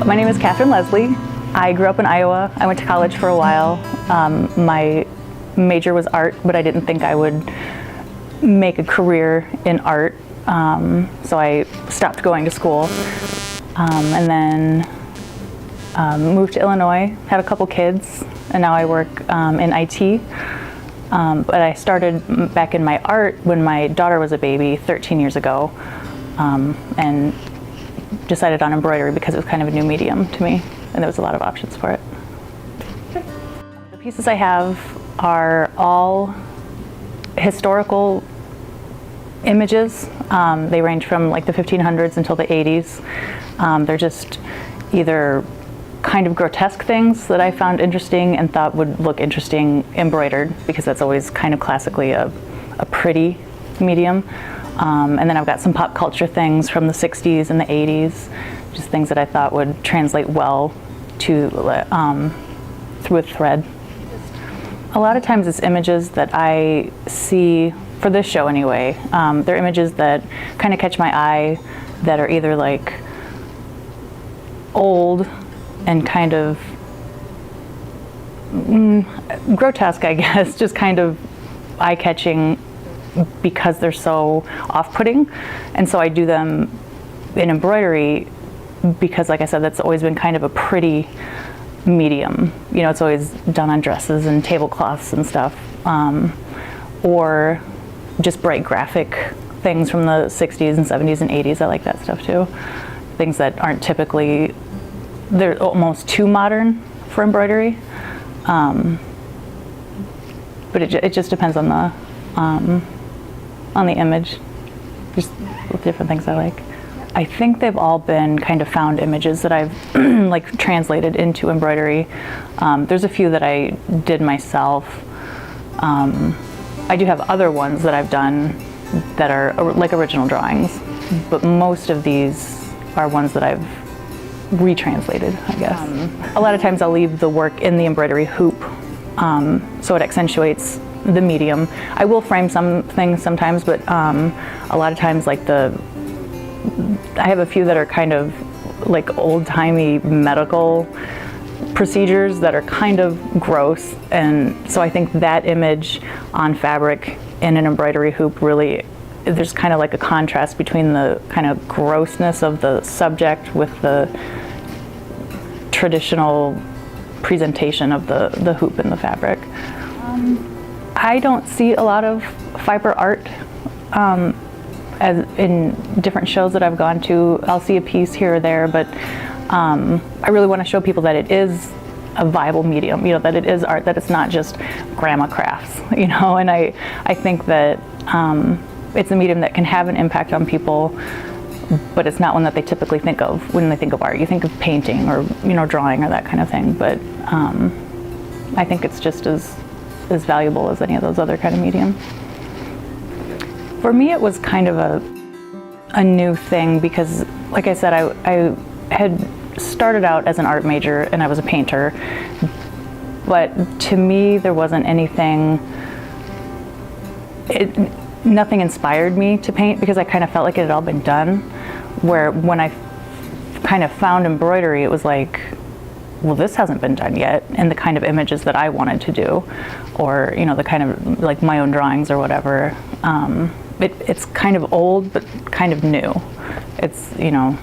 My name is Kathryn Leslie. I grew up in Iowa. I went to college for a while. My major was art, but I didn't think I would make a career in art, so I stopped going to school. And then moved to Illinois, had a couple kids, and now I work in IT. But I started back in my art when my daughter was a baby 13 years ago, and decided on embroidery because it was kind of a new medium to me, and there was a lot of options for it. The pieces I have are all historical images. They range from like the 1500s until the 80s. They're just either kind of grotesque things that I found interesting and thought would look interesting embroidered, because that's always kind of classically a pretty medium. And then I've got some pop culture things from the 60s and the 80s, just things that I thought would translate well to through a thread. A lot of times it's images that I see, for this show anyway, they're images that kind of catch my eye, that are either like old and kind of grotesque, I guess, just kind of eye-catching because they're so off-putting. And so I do them in embroidery because, like I said, that's always been kind of a pretty medium. You know, it's always done on dresses and tablecloths and stuff, or just bright graphic things from the 60s and 70s and 80s. I like that stuff too. Things that aren't typically, they're almost too modern for embroidery. But it just depends on the image, just different things I like. I think they've all been kind of found images that I've like translated into embroidery. There's a few that I did myself. I do have other ones that I've done that are like original drawings, but most of these are ones that I've retranslated, I guess. A lot of times I'll leave the work in the embroidery hoop, so it accentuates the medium. I will frame some things sometimes, but a lot of times, like I have a few that are kind of like old-timey medical procedures that are kind of gross, and so I think that image on fabric in an embroidery hoop really, there's kind of like a contrast between the kind of grossness of the subject with the traditional presentation of the hoop and the fabric. I don't see a lot of fiber art as in different shows that I've gone to. I'll see a piece here or there, but I really want to show people that it is a viable medium, you know, that it is art, that it's not just grandma crafts, you know, and I think that it's a medium that can have an impact on people, but it's not one that they typically think of when they think of art. You think of painting or, you know, drawing or that kind of thing, but I think it's just as valuable as any of those other kind of mediums. For me, it was kind of a new thing because, like I said, I had started out as an art major and I was a painter, but to me there wasn't anything, nothing inspired me to paint because I kind of felt like it had all been done, where when I kind of found embroidery, it was like, well, this hasn't been done yet, and the kind of images that I wanted to do, or, you know, the kind of like my own drawings or whatever. It's kind of old, but kind of new. It's, you know,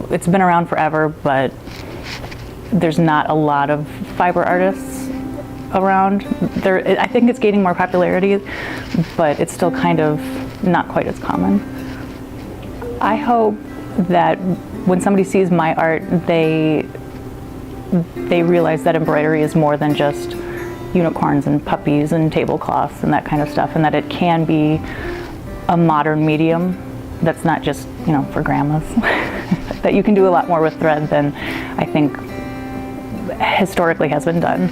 it's been around forever, but there's not a lot of fiber artists around. I think it's gaining more popularity, but it's still kind of not quite as common. I hope that when somebody sees my art, they realize that embroidery is more than just unicorns and puppies and tablecloths and that kind of stuff, and that it can be a modern medium that's not just, you know, for grandmas. That you can do a lot more with thread than I think historically has been done.